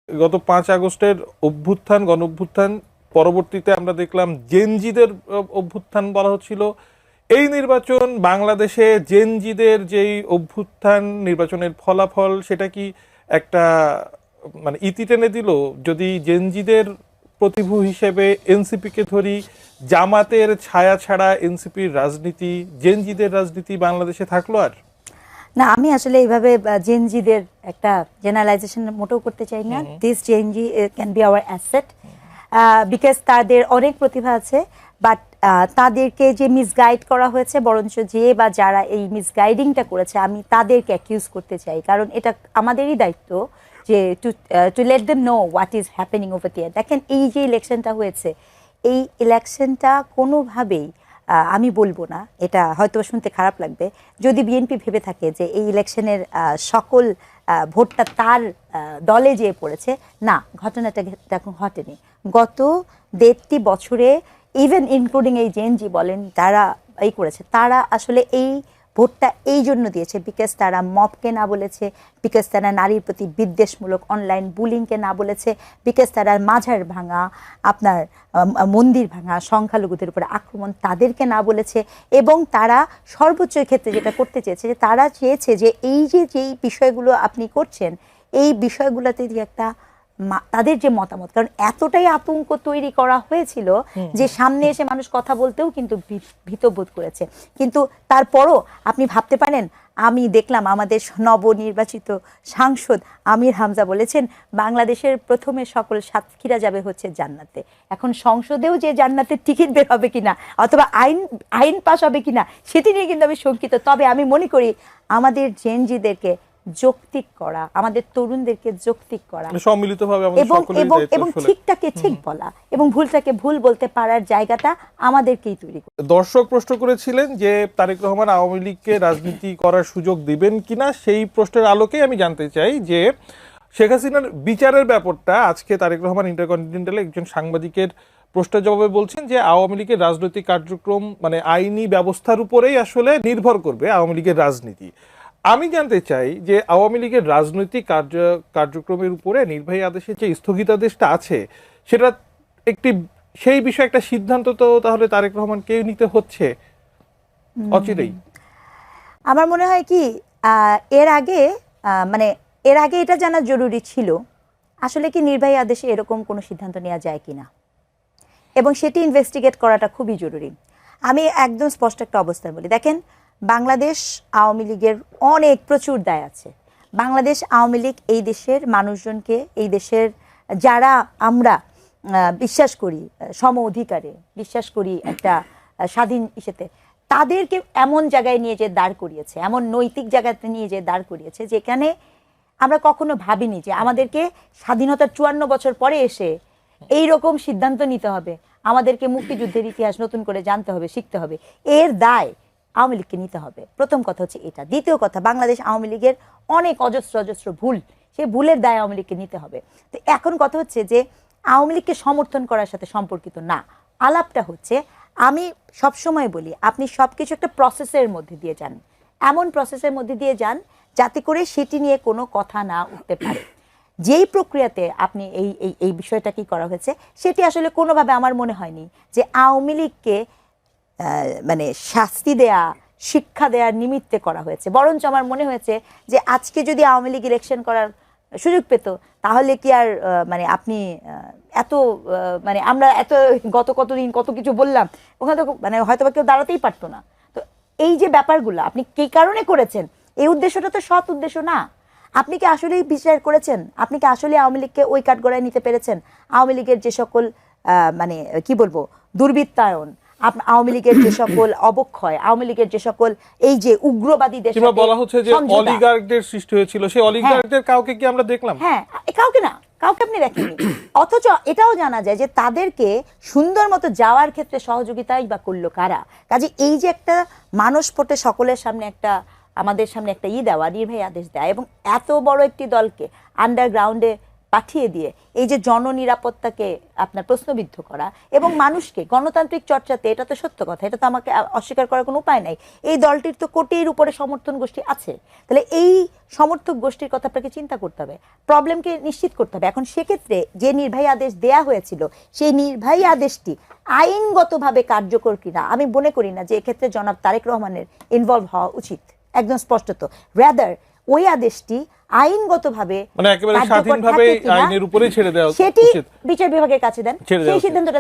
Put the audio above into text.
গত 5 আগস্টের অভ্যুত্থান, গণ অভ্যুত্থান পরবর্তীতে আমরা দেখলাম জেনজিদের অভ্যুত্থান বলা হচ্ছিল। এই নির্বাচন বাংলাদেশে জেনজিদের যেই অভ্যুত্থান, নির্বাচনের ফলাফল, সেটা কি একটা মানে ইতি টেনে দিল? যদি জেনজিদের প্রতিভূ হিসেবে এনসিপিকে ধরি, জামাতের ছায়া ছাড়া এনসিপির রাজনীতি, জেনজিদের রাজনীতি বাংলাদেশে থাকলো আর? না, আমি আসলে এইভাবে জেনজিদের একটা জেনারেলাইজেশন মোটেও করতে চাই না। This Gen Z can be hour asset, because তাদের অনেক প্রতিভা আছে, বাট তাদেরকে যে মিসগাইড করা হয়েছে, বরঞ্চ যে বা যারা এই মিসগাইডিংটা করেছে আমি তাদেরকে অ্যাকিউজ করতে চাই, কারণ এটা আমাদেরই দায়িত্ব যে to let them know what is happening over there. দেখেন, এই যে ইলেকশনটা হয়েছে, এই ইলেকশনটা কোনোভাবেই আমি বলবো না, এটা হয়তো শুনতে খারাপ লাগবে, যদি বিএনপি ভেবে থাকে যে এই ইলেকশনের সকল ভোটটা তার দলে যেয়ে পড়েছে, না, ঘটনাটা এখন ঘটেনি। গত 1.5 বছরে ইভেন ইনক্লুডিং এই জেনজি বলেন, যারা এই করেছে, তারা আসলে এই ভোটটা এই জন্য দিয়েছে বিকজ তারা মবকে না বলেছে, বিকজ তারা নারীর প্রতি বিদ্বেষমূলক অনলাইন বুলিংকে না বলেছে, বিকজ তারা মাঝার ভাঙা, আপনার মন্দির ভাঙা, সংখ্যালঘুদের উপরে আক্রমণ, তাদেরকে না বলেছে। এবং তারা সর্বোচ্চ ক্ষেত্রে যেটা করতে চেয়েছে, যে তারা চেয়েছে যে এই যে যেই বিষয়গুলো আপনি করছেন, এই বিষয়গুলোতে যে একটা তাদের যে মতামত, কারণ এতটাই আতঙ্ক তৈরি করা হয়েছিল যে সামনে এসে মানুষ কথা বলতেও কিন্তু ভীতবোধ করেছে। কিন্তু তারপরও আপনি ভাবতে পারেন, আমি দেখলাম আমাদের নবনির্বাচিত সাংসদ আমির হামজা বলেছেন বাংলাদেশের প্রথমে সকল সাতক্ষীরা যাবে হচ্ছে জান্নাতে। এখন সংসদেও যে জান্নাতের টিকিট বের হবে কিনা, অথবা আইন পাস হবে কিনা, সেটি নিয়ে কিন্তু আমি শঙ্কিত। তবে আমি মনে করি আমাদের জেনজিদেরকে যৌক্তিক করা, আমাদের তরুণদেরকে যৌক্তিক করা, সম্মিলিতভাবে এবং ঠিকটাকে ঠিক বলা এবং ভুলটাকে ভুল বলতে পারার জায়গাটা আমাদেরকেই তৈরি করা। দর্শক প্রশ্ন করেছিলেন যে তারেক রহমান আওয়ামী লীগকে রাজনীতি করার সুযোগ দিবেন কিনা, সেই প্রশ্নের আলোকে আমি জানতে চাই যে শেখ হাসিনার বিচারের ব্যাপারটা আজকে তারেক রহমান ইন্টারকন্টিনেন্টালে একজন সাংবাদিকের প্রশ্নের জবাবে বলছেন যে আওয়ামী লীগের রাজনৈতিক কার্যক্রম মানে আইনি ব্যবস্থার উপরেই আসলে নির্ভর করবে আওয়ামী লীগের রাজনীতি। আমি জানতে চাই যে আওয়ামী লীগের রাজনৈতিক কার্যক্রমের উপরে নির্বাহী আদেশের যে স্থগিতাদেশটা আছে, সেটা একটি সেই বিষয়ে একটা সিদ্ধান্ত তো তাহলে তারেক রহমানকে নিতে হচ্ছে অচিরেই। আমার মনে হয় কি, এর আগে মানে এর আগে এটা জানা জরুরি ছিল আসলে কি নির্বাহী আদেশে এরকম কোনো সিদ্ধান্ত নেওয়া যায় কিনা, এবং সেটি ইনভেস্টিগেট করাটা খুবই জরুরি। আমি একদম স্পষ্ট একটা অবস্থান বলি, দেখেন, বাংলাদেশ আওয়ামী লীগের অনেক প্রচুর দায় আছে। বাংলাদেশ আওয়ামী লীগ এই দেশের মানুষজনকে, এই দেশের যারা আমরা বিশ্বাস করি সম অধিকারে, বিশ্বাস করি একটা স্বাধীন ইসেতে, তাদেরকে এমন জায়গায় নিয়ে যে দাঁড় করিয়েছে, এমন নৈতিক জায়গাতে নিয়ে যে দাঁড় করিয়েছে যেখানে আমরা কখনো ভাবিনি যে আমাদেরকে স্বাধীনতার 54 বছর পরে এসে এই রকম সিদ্ধান্ত নিতে হবে, আমাদেরকে মুক্তিযুদ্ধের ইতিহাস নতুন করে জানতে হবে, শিখতে হবে। এর দায় আওয়ামী লীগকে নিতে হবে। প্রথম কথা হচ্ছে এটা। দ্বিতীয় কথা, বাংলাদেশ আওয়ামী লীগের অনেক অজস্র অজস্র ভুল, সেই ভুলের দায় আওয়ামী লীগকে নিতে হবে। তো এখন কথা হচ্ছে যে আওয়ামী লীগকে সমর্থন করার সাথে সম্পর্কিত না, আলাপটা হচ্ছে, আমি সবসময় বলি আপনি সব কিছু একটা প্রসেসের মধ্যে দিয়ে যান, এমন প্রসেসের মধ্যে দিয়ে যান যাতে করে সেটি নিয়ে কোনো কথা না উঠতে পারে। যেই প্রক্রিয়াতে আপনি এই এই এই বিষয়টা কি করা হয়েছে, সেটি আসলে কোনোভাবে আমার মনে হয়নি যে আওয়ামী লীগকে মানে শাস্তি দেয়া, শিক্ষা দেওয়ার নিমিত্তে করা হয়েছে। বরঞ্চ আমার মনে হয়েছে যে আজকে যদি আওয়ামী লীগ ইলেকশন করার সুযোগ পেত, তাহলে কি আর মানে আপনি এত মানে আমরা এত গত কতদিন কত কিছু বললাম, ওখানে তো মানে হয়তো বা কেউ দাঁড়াতেই পারতো না। তো এই যে ব্যাপারগুলো আপনি কী কারণে করেছেন, এই উদ্দেশ্যটা তো সৎ উদ্দেশ্য না। আপনি কি আসলেই বিচার করেছেন? আপনি কি আসলে আওয়ামী লীগকে ওই কাঠগড়ায় নিতে পেরেছেন? আওয়ামী লীগের যে সকল মানে কি বলবো দুর্বৃত্তায়ন, আওয়ামী লীগের যে সকল অবক্ষয়, আওয়ামী লীগের যে সকল এই যে উগ্রবাদী দেশ বলা হচ্ছে যে অলিগার্কদের সৃষ্টি হয়েছিল, সেই অলিগার্কদের কাউকে কি আমরা দেখলাম? হ্যাঁ, কাউকে না, কাউকে আপনি দেখেননি। অথচ এটাও জানা যায় যে তাদেরকে সুন্দর মতো যাওয়ার ক্ষেত্রে সহযোগিতাই বা করলো কারা। কাজে এই যে একটা মানুষ পটে সকলের সামনে একটা আমাদের সামনে একটা দেওয়া, নির্বাহী আদেশ দেয়, এবং এত বড় একটি দলকে আন্ডারগ্রাউন্ডে পাঠিয়ে দিয়ে এই যে জননিরাপত্তাকে আপনার প্রশ্নবিদ্ধ করা এবং মানুষকে গণতান্ত্রিক চর্চাতে, এটা তো সত্য কথা, এটা তো আমাকে অস্বীকার করার কোনো উপায় নাই, এই দলটির তো কোটির উপরে সমর্থন গোষ্ঠী আছে, তাহলে এই সমর্থক গোষ্ঠীর কথা আপনাকে চিন্তা করতে হবে, প্রবলেমকে নিশ্চিত করতে হবে। এখন সেক্ষেত্রে যে নির্বাহী আদেশ দেয়া হয়েছিল সেই নির্বাহী আদেশটি আইনগতভাবে কার্যকর কিনা আমি মনে করি না যে এক্ষেত্রে জনাব তারেক রহমানের ইনভলভ হওয়া উচিত, একদম স্পষ্টত। রাদার ওই আদেশটি আইনগতভাবে মানে একেবারে কার্যকর স্বাধীনভাবে থাকে কিনা আইনের উপরেই ছেড়ে দেওয়া সেটি উচিত। বিচার বিভাগের কাছে দেন, ছেড়ে দেওয়া সেই উচিত। সিদ্ধান্তটা